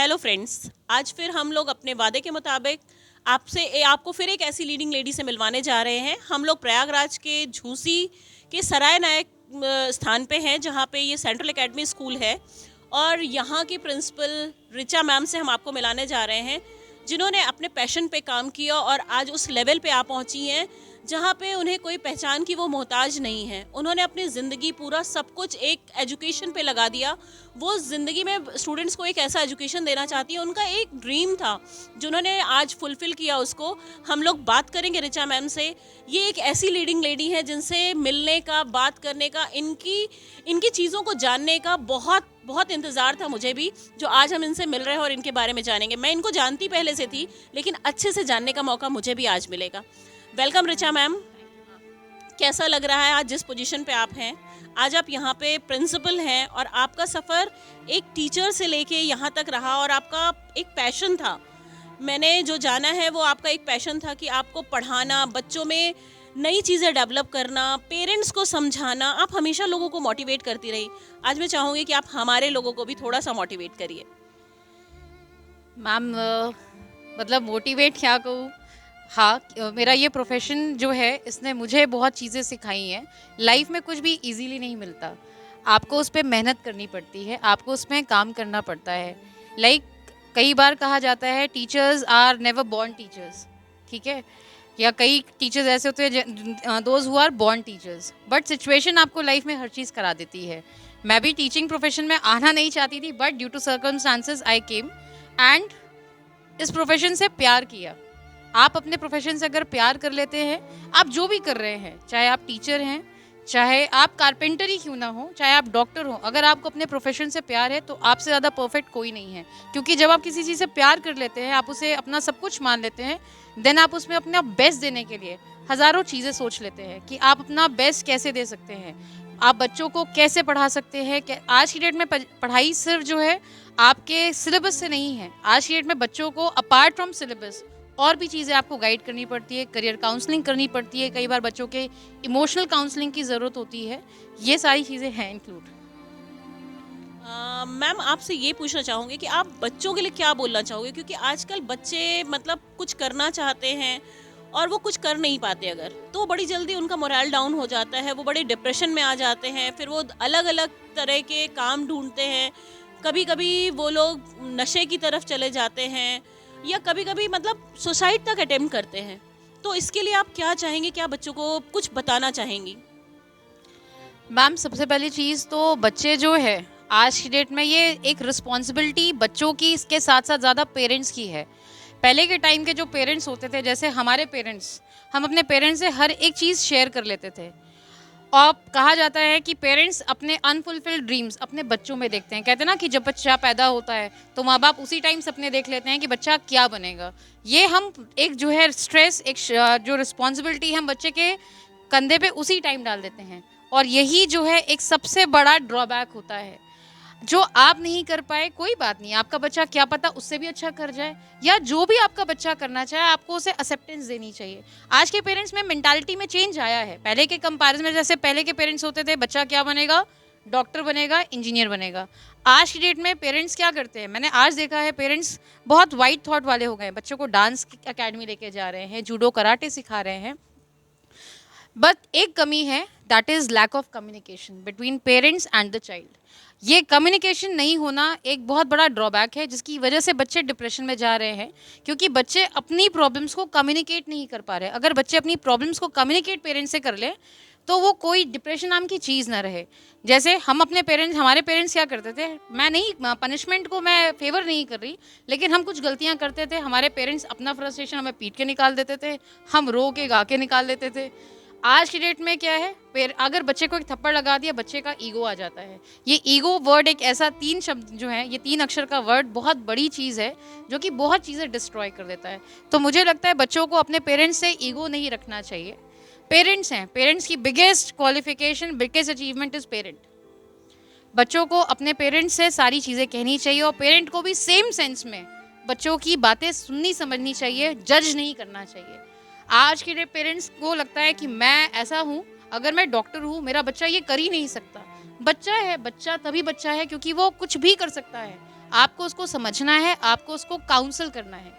Hello friends, आज फिर हम लोग अपने वादे के मुताबिक आपको फिर एक ऐसी लीडिंग लेडी से मिलवाने जा रहे हैं। हम लोग प्रयागराज के झूसी के सराय नायक स्थान पे हैं, जहाँ पे ये सेंट्रल एकेडमी स्कूल है और यहाँ की प्रिंसिपल रिचा मैम से हम आपको मिलाने जा रहे हैं, जिन्होंने अपने पैशन पे काम किया और आज उस लेवल पे आ पहुँची हैं जहाँ पे उन्हें कोई पहचान की वो मोहताज नहीं है। उन्होंने अपनी ज़िंदगी पूरा सब कुछ एक एजुकेशन पे लगा दिया। वो ज़िंदगी में स्टूडेंट्स को एक ऐसा एजुकेशन देना चाहती है, उनका एक ड्रीम था जो उन्होंने आज फुलफ़िल किया उसको। हम लोग बात करेंगे रिचा मैम से। ये एक ऐसी लीडिंग लेडी है जिनसे मिलने का, बात करने का, इनकी चीज़ों को जानने का बहुत बहुत इंतज़ार था मुझे भी, जो आज हम इनसे मिल रहे हैं और इनके बारे में जानेंगे। मैं इनको जानती पहले से थी, लेकिन अच्छे से जानने का मौका मुझे भी आज मिलेगा। Welcome Richa ma'am. कैसा लग रहा है आज जिस पोजीशन पे आप हैं? आज आप यहाँ पे प्रिंसिपल हैं और आपका सफ़र एक टीचर से लेके यहाँ तक रहा और आपका एक पैशन था। मैंने जो जाना है वो आपका एक पैशन था कि आपको पढ़ाना, बच्चों में नई चीज़ें डेवलप करना, पेरेंट्स को समझाना। आप हमेशा लोगों को मोटिवेट करती रही। आज मैं चाहूँगी कि आप हमारे लोगों को भी थोड़ा सा मोटिवेट करिए। मैम मतलब मोटिवेट क्या कहूँ। हाँ, मेरा ये प्रोफेशन जो है इसने मुझे बहुत चीज़ें सिखाई हैं। लाइफ में कुछ भी इजीली नहीं मिलता, आपको उस पर मेहनत करनी पड़ती है, आपको उसमें काम करना पड़ता है। लाइक कई बार कहा जाता है teachers are never born teachers, ठीक है, या कई टीचर्स ऐसे होते हैं those who are born teachers, but situation आपको लाइफ में हर चीज़ करा देती है। मैं भी टीचिंग प्रोफेशन में आना नहीं चाहती थी, but due to circumstances I came and इस प्रोफेशन से प्यार किया। आप अपने प्रोफेशन से अगर प्यार कर लेते हैं, आप जो भी कर रहे हैं, चाहे आप टीचर हैं, चाहे आप कारपेंटर ही क्यों ना हो, चाहे आप डॉक्टर हो, अगर आपको अपने प्रोफेशन से प्यार है तो आपसे ज़्यादा परफेक्ट कोई नहीं है। क्योंकि जब आप किसी चीज़ से प्यार कर लेते हैं, आप उसे अपना सब कुछ मान लेते हैं, देन आप उसमें अपना बेस्ट देने के लिए हज़ारों चीज़ें सोच लेते हैं कि आप अपना बेस्ट कैसे दे सकते हैं, आप बच्चों को कैसे पढ़ा सकते हैं। आज की डेट में पढ़ाई सिर्फ जो है आपके सिलेबस से नहीं है। आज की डेट में बच्चों को अपार्ट फ्रॉम सिलेबस और भी चीज़ें आपको गाइड करनी पड़ती है, करियर काउंसलिंग करनी पड़ती है, कई बार बच्चों के इमोशनल काउंसलिंग की ज़रूरत होती है। ये सारी चीज़ें हैं इंक्लूड। मैम आपसे ये पूछना चाहूँगी कि आप बच्चों के लिए क्या बोलना चाहोगे, क्योंकि आजकल बच्चे मतलब कुछ करना चाहते हैं और वो कुछ कर नहीं पाते, अगर तो बड़ी जल्दी उनका मोरल डाउन हो जाता है, वो बड़े डिप्रेशन में आ जाते हैं, फिर वो अलग अलग तरह के काम ढूंढते हैं। कभी कभी वो लोग नशे की तरफ चले जाते हैं या कभी कभी मतलब सुसाइड तक अटेम्प्ट करते हैं। तो इसके लिए आप क्या चाहेंगे, क्या बच्चों को कुछ बताना चाहेंगी? मैम सबसे पहली चीज़ तो बच्चे जो है आज की डेट में ये एक रिस्पॉन्सिबिलिटी बच्चों की इसके साथ साथ ज़्यादा पेरेंट्स की है। पहले के टाइम के जो पेरेंट्स होते थे, जैसे हमारे पेरेंट्स, हम अपने पेरेंट्स से हर एक चीज़ शेयर कर लेते थे। और कहा जाता है कि पेरेंट्स अपने अनफुलफिल्ड ड्रीम्स अपने बच्चों में देखते हैं। कहते हैं ना कि जब बच्चा पैदा होता है तो माँ बाप उसी टाइम सपने देख लेते हैं कि बच्चा क्या बनेगा। ये हम एक जो है स्ट्रेस, एक जो रिस्पॉन्सिबिलिटी हम बच्चे के कंधे पे उसी टाइम डाल देते हैं, और यही जो है एक सबसे बड़ा ड्रॉबैक होता है। जो आप नहीं कर पाए कोई बात नहीं, आपका बच्चा क्या पता उससे भी अच्छा कर जाए, या जो भी आपका बच्चा करना चाहे आपको उसे एक्सेप्टेंस देनी चाहिए। आज के पेरेंट्स में मेंटालिटी में चेंज आया है। पहले के कंपैरिजन में, जैसे पहले के पेरेंट्स होते थे बच्चा क्या बनेगा, डॉक्टर बनेगा, इंजीनियर बनेगा। आज की डेट में पेरेंट्स क्या करते हैं, मैंने आज देखा है पेरेंट्स बहुत वाइड थॉट वाले हो गए हैं। बच्चों को डांस अकेडमी लेके जा रहे हैं, जूडो कराटे सिखा रहे हैं, बट एक कमी है, that is lack of communication between parents and the child. ये कम्युनिकेशन नहीं होना एक बहुत बड़ा ड्रॉबैक है, जिसकी वजह से बच्चे डिप्रेशन में जा रहे हैं, क्योंकि बच्चे अपनी प्रॉब्लम्स को कम्युनिकेट नहीं कर पा रहे। अगर बच्चे अपनी प्रॉब्लम्स को कम्युनिकेट पेरेंट्स से कर लें तो वो कोई डिप्रेशन नाम की चीज़ ना रहे। जैसे हमारे पेरेंट्स क्या करते थे, मैं नहीं पनिशमेंट को मैं फेवर नहीं कर रही, लेकिन हम कुछ गलतियाँ करते थे, हमारे पेरेंट्स अपना फ्रस्ट्रेशन हमें पीट के निकाल देते थे, हम रो के गा के निकाल देते थे। आज की डेट में क्या है, अगर बच्चे को एक थप्पड़ लगा दिया, बच्चे का ईगो आ जाता है। ये ईगो वर्ड एक ऐसा 3 शब्द जो है, ये 3 अक्षर का वर्ड बहुत बड़ी चीज़ है जो कि बहुत चीज़ें डिस्ट्रॉय कर देता है। तो मुझे लगता है बच्चों को अपने पेरेंट्स से ईगो नहीं रखना चाहिए। पेरेंट्स हैं, पेरेंट्स की biggest qualification, biggest achievement is parent. बच्चों को अपने पेरेंट्स से सारी चीज़ें कहनी चाहिए, और पेरेंट को भी सेम सेंस में बच्चों की बातें सुननी समझनी चाहिए, जज नहीं करना चाहिए। आज के पेरेंट्स को लगता है कि मैं ऐसा हूँ, अगर मैं डॉक्टर हूँ मेरा बच्चा ये कर ही नहीं सकता। बच्चा है, बच्चा तभी बच्चा है क्योंकि वो कुछ भी कर सकता है। आपको उसको समझना है, आपको उसको काउंसल करना है।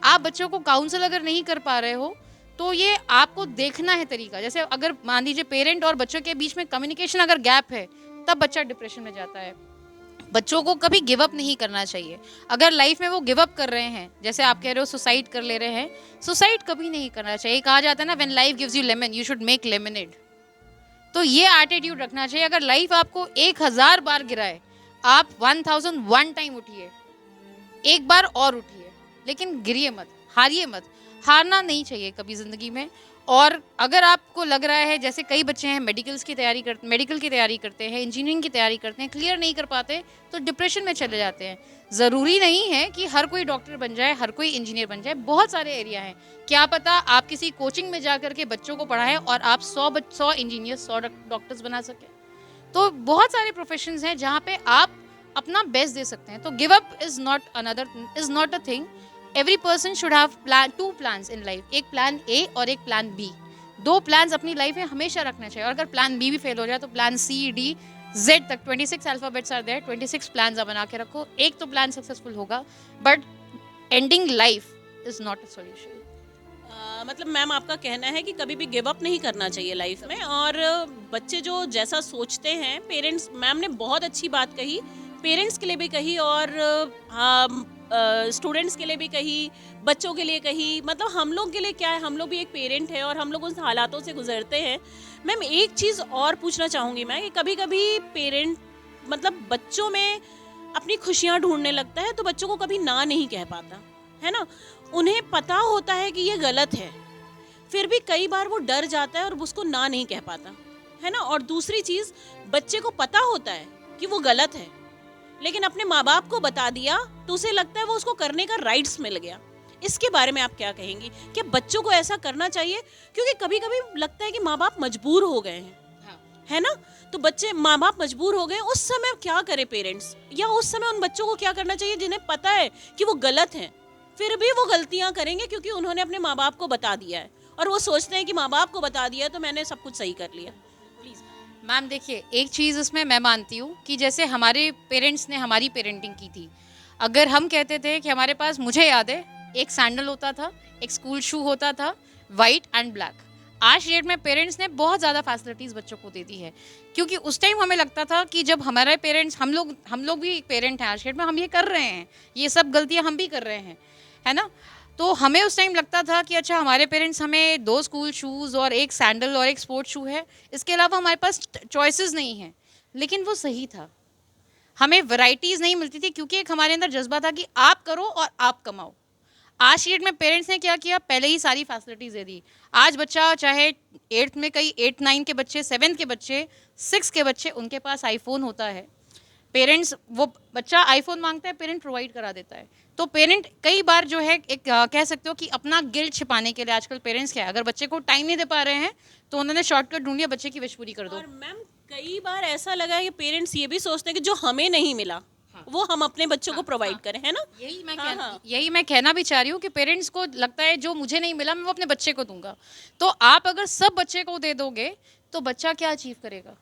आप बच्चों को काउंसल अगर नहीं कर पा रहे हो तो ये आपको देखना है तरीका। जैसे अगर मान लीजिए पेरेंट और बच्चों के बीच में कम्युनिकेशन अगर गैप है, तब बच्चा डिप्रेशन में जाता है। बच्चों को कभी गिव अप नहीं करना चाहिए। अगर लाइफ में वो गिव अप कर रहे हैं, जैसे आप कह रहे हो सुसाइड कर ले रहे हैं, सुसाइड कभी नहीं करना चाहिए। कहा जाता है ना, when life gives you lemon you should make lemonade. तो ये एटीट्यूड रखना चाहिए। अगर लाइफ आपको 1000 बार गिराए, आप 1001 टाइम उठिए, एक बार और उठिए, लेकिन गिरिए मत, हारिए मत। हारना नहीं चाहिए कभी ज़िंदगी में। और अगर आपको लग रहा है, जैसे कई बच्चे हैं मेडिकल की तैयारी करते हैं, इंजीनियरिंग की तैयारी करते हैं, क्लियर नहीं कर पाते तो डिप्रेशन में चले जाते हैं। ज़रूरी नहीं है कि हर कोई डॉक्टर बन जाए, हर कोई इंजीनियर बन जाए। बहुत सारे एरिया हैं, क्या पता आप किसी कोचिंग में जा करके बच्चों को पढ़ाएं और आप 100 इंजीनियर 100 डॉक्टर्स बना सकें। तो बहुत सारे प्रोफेशंस हैं जहाँ पे आप अपना बेस्ट दे सकते हैं। तो give up is not a thing. Every person should have two plans in life, एक प्लान ए और एक प्लान बी। दो प्लान्स अपनी लाइफ में हमेशा रखना चाहिए। और अगर प्लान बी भी फेल हो जाए तो प्लान सी डी जेड तक 26 अल्फाबेट्स आर देयर, 26 प्लान्स आप बना के रखो। एक तो प्लान सक्सेसफुल होगा, but ending life is not a solution. मतलब मैम आपका कहना है कि कभी भी गिव अप नहीं करना चाहिए लाइफ में, और बच्चे जो जैसा सोचते हैं, पेरेंट्स, मैम ने बहुत अच्छी बात कही, पेरेंट्स के लिए भी कही और स्टूडेंट्स के लिए भी कही, बच्चों के लिए कही। मतलब हम लोग के लिए क्या है, हम लोग भी एक पेरेंट है और हम लोग उन हालातों से गुजरते हैं। मैम एक चीज़ और पूछना चाहूँगी मैं, कि कभी कभी पेरेंट मतलब बच्चों में अपनी खुशियाँ ढूंढने लगता है, तो बच्चों को कभी ना नहीं कह पाता है ना। उन्हें पता होता है कि ये गलत है, फिर भी कई बार वो डर जाता है और उसको ना नहीं कह पाता है ना। और दूसरी चीज़, बच्चे को पता होता है कि वो गलत है, लेकिन अपने माँ बाप को बता दिया तो उसे लगता है वो उसको करने का राइट्स मिल गया। इसके बारे में आप क्या कहेंगी? क्या बच्चों को ऐसा करना चाहिए? क्योंकि कभी कभी लगता है कि माँ बाप मजबूर हो गए हैं, है ना। तो बच्चे, माँ बाप मजबूर हो गए, उस समय क्या करे पेरेंट्स, या उस समय उन बच्चों को क्या करना चाहिए जिन्हें पता है कि वो गलत हैं, फिर भी वो गलतियां करेंगे क्योंकि उन्होंने अपने माँ बाप को बता दिया है, और वो सोचते हैं कि माँ बाप को बता दिया तो मैंने सब कुछ सही कर लिया। प्लीज मैम देखिए, एक चीज़ इसमें मैं मानती हूँ कि जैसे हमारे पेरेंट्स ने हमारी पेरेंटिंग की थी। अगर हम कहते थे कि हमारे पास, मुझे याद है, एक सैंडल होता था, एक स्कूल शू होता था, वाइट एंड ब्लैक। आज डेट में पेरेंट्स ने बहुत ज़्यादा फैसिलिटीज़ बच्चों को दे दी है, क्योंकि उस टाइम हमें लगता था कि जब हमारे पेरेंट्स, हम लोग भी एक पेरेंट हैं आज डेट में, हम ये कर रहे हैं, ये सब गलतियाँ हम भी कर रहे हैं, है ना। तो हमें उस टाइम लगता था कि अच्छा, हमारे पेरेंट्स हमें 2 स्कूल शूज़ और एक सैंडल और एक स्पोर्ट शू है, इसके अलावा हमारे पास चॉइसेस नहीं हैं। लेकिन वो सही था, हमें वैरायटीज़ नहीं मिलती थी, क्योंकि एक हमारे अंदर जज्बा था कि आप करो और आप कमाओ। आज की डेट में पेरेंट्स ने क्या किया, पहले ही सारी फैसिलिटीज़ दे दी। आज बच्चा चाहे 8th में, कई 8-9 के बच्चे, 7th के बच्चे, 6 के बच्चे, उनके पास आईफोन होता है। पेरेंट्स, वो बच्चा आईफोन मांगता है, पेरेंट प्रोवाइड करा देता है। तो पेरेंट कई बार जो है, एक कह सकते हो कि अपना गिल्ट छिपाने के लिए आजकल पेरेंट्स क्या है, अगर बच्चे को टाइम नहीं दे पा रहे हैं तो उन्होंने शॉर्टकट ढूंढ लिया, बच्चे की विश पूरी कर दो। और मैम कई बार ऐसा लगा है कि पेरेंट्स ये भी सोचते हैं कि जो हमें नहीं मिला, हाँ, वो हम अपने बच्चों को प्रोवाइड करें, है ना। यही मैं कहना भी चाह रही हूँ कि पेरेंट्स को लगता है जो मुझे नहीं मिला मैं वो अपने बच्चे को दूंगा। तो आप अगर सब बच्चे को दे दोगे तो बच्चा क्या अचीव करेगा?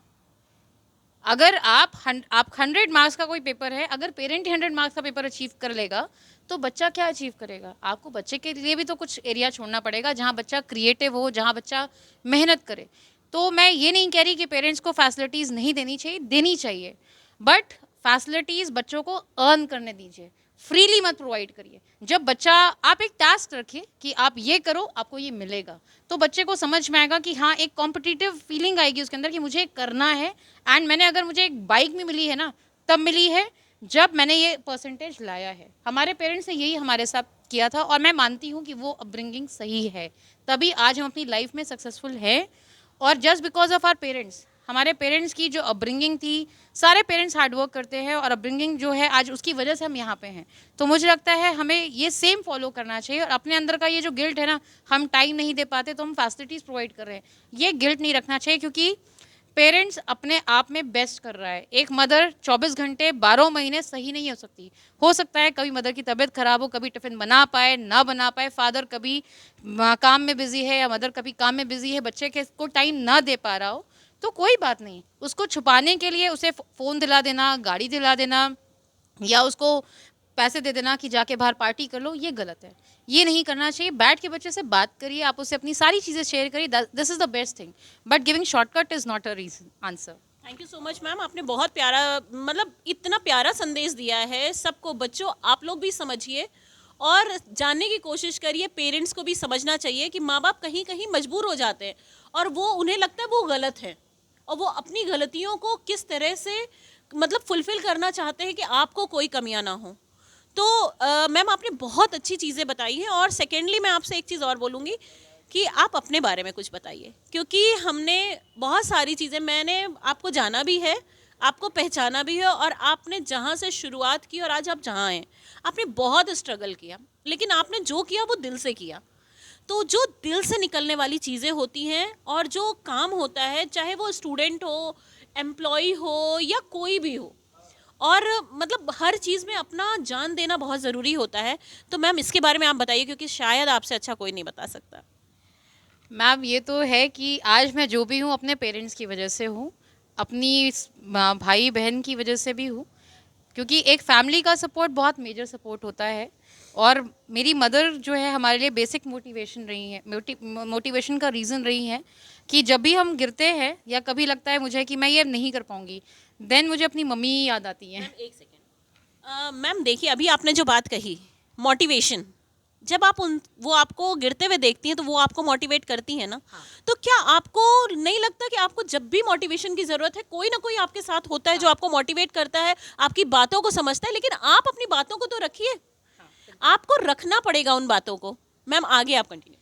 अगर आप 100 मार्क्स का कोई पेपर है, अगर पेरेंट ही 100 मार्क्स का पेपर अचीव कर लेगा तो बच्चा क्या अचीव करेगा? आपको बच्चे के लिए भी तो कुछ एरिया छोड़ना पड़ेगा जहाँ बच्चा क्रिएटिव हो, जहाँ बच्चा मेहनत करे। तो मैं ये नहीं कह रही कि पेरेंट्स को फैसिलिटीज़ नहीं देनी चाहिए, देनी चाहिए, बट फैसिलिटीज़ बच्चों को अर्न करने दीजिए, फ्रीली मत प्रोवाइड करिए। जब बच्चा, आप एक टास्क रखिए कि आप ये करो, आपको ये मिलेगा, तो बच्चे को समझ में आएगा कि हाँ, एक कॉम्पिटिटिव फीलिंग आएगी उसके अंदर कि मुझे करना है। एंड मैंने, अगर मुझे एक बाइक में मिली है ना, तब मिली है जब मैंने ये परसेंटेज लाया है। हमारे पेरेंट्स ने यही हमारे साथ किया था, और मैं मानती हूँ कि वो अपब्रिंगिंग सही है, तभी आज हम अपनी लाइफ में सक्सेसफुल हैं। और just because of our parents, हमारे पेरेंट्स की जो अपब्रिंगिंग थी, सारे पेरेंट्स हार्डवर्क करते हैं और अपब्रिंगिंग जो है आज उसकी वजह से हम यहाँ पे हैं। तो मुझे लगता है हमें ये सेम फॉलो करना चाहिए, और अपने अंदर का ये जो गिल्ट है ना, हम टाइम नहीं दे पाते तो हम फैसिलिटीज़ प्रोवाइड कर रहे हैं, ये गिल्ट नहीं रखना चाहिए, क्योंकि पेरेंट्स अपने आप में बेस्ट कर रहा है। एक मदर 24 घंटे 12 महीने सही नहीं हो सकती। हो सकता है कभी मदर की तबीयत खराब हो, कभी टिफ़िन बना पाए ना बना पाए, फादर कभी काम में बिजी है या मदर कभी काम में बिजी है, बच्चे के को टाइम ना दे पा रहा हो, तो कोई बात नहीं, उसको छुपाने के लिए उसे फ़ोन दिला देना, गाड़ी दिला देना, या उसको पैसे दे देना कि जाके बाहर पार्टी कर लो, ये गलत है। ये नहीं करना चाहिए। बैठ के बच्चे से बात करिए, आप उससे अपनी सारी चीज़ें शेयर करिए, this is the best thing. But giving shortcut is not a reason answer. Thank you so much ma'am, आपने बहुत प्यारा, मतलब इतना प्यारा संदेश दिया है सबको। बच्चों, आप लोग भी समझिए और जानने की कोशिश करिए। पेरेंट्स को भी समझना चाहिए कि माँ बाप कहीं कहीं मजबूर हो जाते हैं और वो उन्हें लगता है वो गलत है, और वो अपनी गलतियों को किस तरह से मतलब फुलफिल करना चाहते हैं कि आपको कोई कमियां ना हो। तो मैम, आपने बहुत अच्छी चीज़ें बताई हैं। और सेकेंडली मैं आपसे एक चीज़ और बोलूँगी कि आप अपने बारे में कुछ बताइए, क्योंकि हमने बहुत सारी चीज़ें, मैंने आपको जाना भी है, आपको पहचाना भी है, और आपने जहाँ से शुरुआत की और आज आप जहाँ हैं, आपने बहुत स्ट्रगल किया, लेकिन आपने जो किया वो दिल से किया। तो जो दिल से निकलने वाली चीज़ें होती हैं और जो काम होता है, चाहे वो स्टूडेंट हो, एम्प्लॉय हो या कोई भी हो, और मतलब हर चीज़ में अपना जान देना बहुत ज़रूरी होता है। तो मैम, इसके बारे में आप बताइए, क्योंकि शायद आपसे अच्छा कोई नहीं बता सकता। मैम ये तो है कि आज मैं जो भी हूँ अपने पेरेंट्स की वजह से हूँ, अपनी भाई बहन की वजह से भी हूँ, क्योंकि एक फैमिली का सपोर्ट बहुत मेजर सपोर्ट होता है। और मेरी मदर जो है हमारे लिए बेसिक मोटिवेशन रही है, मोटिवेशन का रीज़न रही है कि जब भी हम गिरते हैं या कभी लगता है मुझे कि मैं ये नहीं कर पाऊँगी, देन मुझे अपनी मम्मी ही याद आती हैं। मैम एक सेकेंड, मैम देखिए, अभी आपने जो बात कही मोटिवेशन, जब आप उन वो आपको गिरते हुए देखती हैं तो वो आपको मोटिवेट करती है ना। हाँ। तो क्या आपको नहीं लगता कि आपको जब भी मोटिवेशन की ज़रूरत है, कोई ना कोई आपके साथ होता है जो आपको मोटिवेट करता है, आपकी बातों को समझता है, लेकिन आप अपनी बातों को तो रखिए, आपको रखना पड़ेगा उन बातों को। मैम आगे आप कंटिन्यू।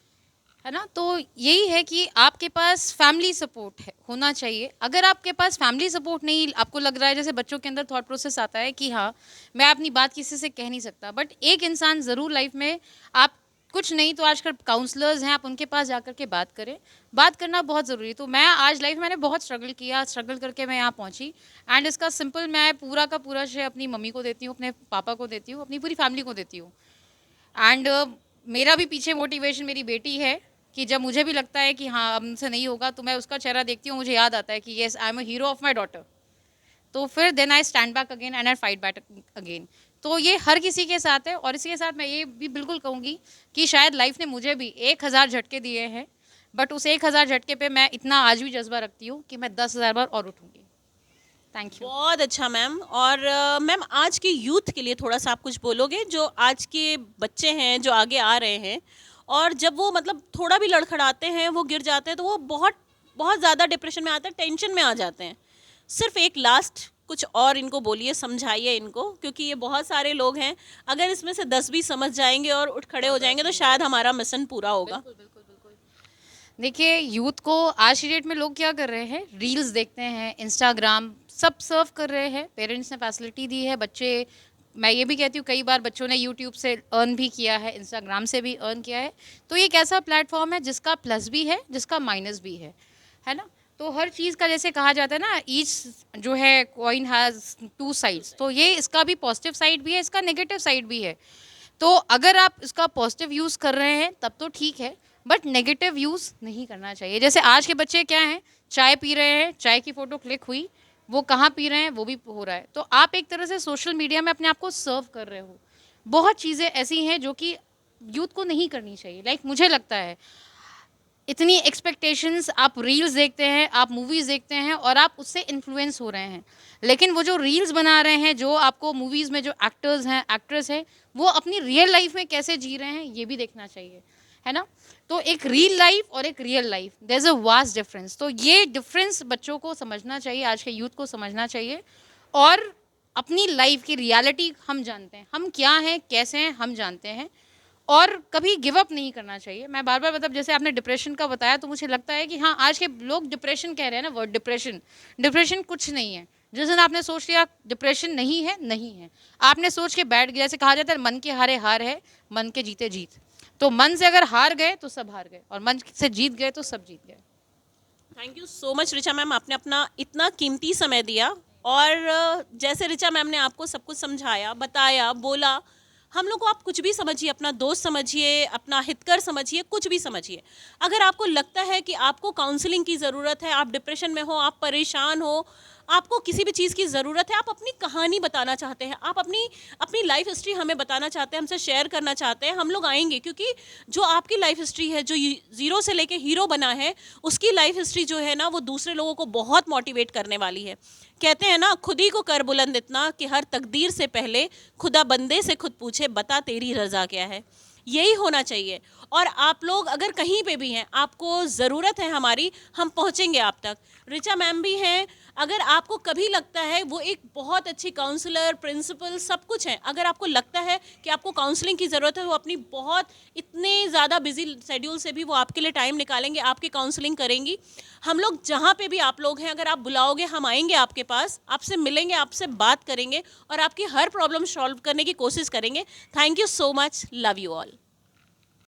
है ना। तो यही है कि आपके पास फैमिली सपोर्ट है होना चाहिए। अगर आपके पास फैमिली सपोर्ट नहीं, आपको लग रहा है जैसे बच्चों के अंदर थॉट प्रोसेस आता है कि हाँ मैं अपनी बात किसी से कह नहीं सकता, बट एक इंसान ज़रूर लाइफ में, आप कुछ नहीं तो आजकल काउंसलर्स हैं, आप उनके पास जाकर के बात करें। बात करना बहुत ज़रूरी है। तो मैं आज लाइफ मैंने बहुत स्ट्रगल किया, स्ट्रगल करके मैं यहाँ पहुँची। एंड इसका सिंपल, मैं पूरा का पूरा श्रेय अपनी मम्मी को देती हूँ, अपने पापा को देती हूँ, अपनी पूरी फैमिली को देती हूँ। एंड मेरा भी पीछे मोटिवेशन मेरी बेटी है कि जब मुझे भी लगता है कि हाँ अब मुझसे नहीं होगा, तो मैं उसका चेहरा देखती हूँ, मुझे याद आता है कि yes I am a hero of my daughter. तो फिर then I stand back again and I fight back again. तो ये हर किसी के साथ है। और इसी के साथ मैं ये भी बिल्कुल कहूँगी कि शायद लाइफ ने मुझे भी 1000 झटके दिए हैं, बट उस 1000 झटके पे मैं इतना आज भी जज्बा रखती हूँ कि मैं 10,000 बार और उठूँगी। Thank you. बहुत अच्छा मैम। और मैम, आज के यूथ के लिए थोड़ा सा आप कुछ बोलोगे, जो आज के बच्चे हैं जो आगे आ रहे हैं, और जब वो मतलब थोड़ा भी लड़खड़ाते हैं, वो गिर जाते हैं, तो वो बहुत बहुत ज़्यादा डिप्रेशन में आते हैं, टेंशन में आ जाते हैं। सिर्फ एक लास्ट कुछ और इनको बोलिए, समझाइए इनको, क्योंकि ये बहुत सारे लोग हैं, अगर इसमें से 10 भी समझ जाएंगे और उठ खड़े हो जाएंगे तो शायद हमारा मिशन पूरा होगा। देखिए, यूथ को आज की डेट में लोग क्या कर रहे हैं, रील्स देखते हैं, इंस्टाग्राम सब सर्व कर रहे हैं। पेरेंट्स ने फैसिलिटी दी है, बच्चे, मैं ये भी कहती हूँ कई बार बच्चों ने यूट्यूब से अर्न भी किया है, इंस्टाग्राम से भी अर्न किया है। तो ये एक ऐसा प्लेटफॉर्म है जिसका प्लस भी है, जिसका माइनस भी है ना। तो हर चीज़ का जैसे कहा जाता है ना, ईच जो है कॉइन हैज़ टू साइड्स। तो ये इसका भी पॉजिटिव साइड भी है, इसका नेगेटिव साइड भी है। तो अगर आप इसका पॉजिटिव यूज़ कर रहे हैं तब तो ठीक है, बट नेगेटिव यूज़ नहीं करना चाहिए। जैसे आज के बच्चे क्या हैं, चाय पी रहे हैं, चाय की फ़ोटो क्लिक हुई, वो कहाँ पी रहे हैं वो भी हो रहा है। तो आप एक तरह से सोशल मीडिया में अपने आप को सर्व कर रहे हो। बहुत चीज़ें ऐसी हैं जो कि यूथ को नहीं करनी चाहिए। लाइक मुझे लगता है इतनी एक्सपेक्टेशंस, आप रील्स देखते हैं, आप मूवीज़ देखते हैं और आप उससे इन्फ्लुएंस हो रहे हैं, लेकिन वो जो रील्स बना रहे हैं, जो आपको मूवीज़ में जो एक्टर्स हैं, एक्ट्रेस हैं, वो अपनी रियल लाइफ में कैसे जी रहे हैं ये भी देखना चाहिए, है ना। तो एक रील लाइफ और एक real life, there is a vast difference. तो ये डिफरेंस बच्चों को समझना चाहिए, आज के यूथ को समझना चाहिए। और अपनी लाइफ की रियलिटी हम जानते हैं, हम क्या हैं कैसे हैं हम जानते हैं, और कभी गिव अप नहीं करना चाहिए। मैं बार बार, मतलब जैसे आपने डिप्रेशन का बताया, तो मुझे लगता है कि हाँ आज के लोग डिप्रेशन कह रहे हैं ना, वर्ड डिप्रेशन, डिप्रेशन कुछ नहीं है। जिस दिन आपने सोच लिया डिप्रेशन नहीं है, नहीं है, आपने सोच के बैठ गया, जैसे कहा जाता है मन के हारे हार है, मन के जीते जीत। तो मन से अगर हार गए तो सब हार गए, और मन से जीत गए तो सब जीत गए। Thank you so much Richa ma'am, आपने अपना इतना कीमती समय दिया। और जैसे रिचा मैम ने आपको सब कुछ समझाया, बताया, बोला, हम लोग को आप कुछ भी समझिए, अपना दोस्त समझिए, अपना हितकर समझिए, कुछ भी समझिए। अगर आपको लगता है कि आपको काउंसलिंग की ज़रूरत है, आप डिप्रेशन में हो, आप परेशान हो, आपको किसी भी चीज़ की ज़रूरत है, आप अपनी कहानी बताना चाहते हैं, आप अपनी अपनी लाइफ हिस्ट्री हमें बताना चाहते हैं, हमसे शेयर करना चाहते हैं, हम लोग आएंगे। क्योंकि जो आपकी लाइफ हिस्ट्री है, जो ज़ीरो से लेके हीरो बना है, उसकी लाइफ हिस्ट्री जो है ना, वो दूसरे लोगों को बहुत मोटिवेट करने वाली है। कहते हैं ना, खुद ही को कर बुलंद इतना कि हर तकदीर से पहले खुदा बंदे से खुद पूछे, बता तेरी रज़ा क्या है। यही होना चाहिए। और आप लोग अगर कहीं पे भी हैं, आपको ज़रूरत है हमारी, हम पहुंचेंगे आप तक। रिचा मैम भी हैं, अगर आपको कभी लगता है, वो एक बहुत अच्छी काउंसलर, प्रिंसिपल, सब कुछ है। अगर आपको लगता है कि आपको काउंसलिंग की ज़रूरत है, वो अपनी बहुत इतने ज़्यादा बिजी शेड्यूल से भी वो आपके लिए टाइम निकालेंगे, आपकी काउंसलिंग करेंगी। हम लोग जहाँ पे भी आप लोग हैं, अगर आप बुलाओगे, हम आएंगे आपके पास, आपसे मिलेंगे, आपसे बात करेंगे और आपकी हर प्रॉब्लम सॉल्व करने की कोशिश करेंगे। Thank you so much, love you all.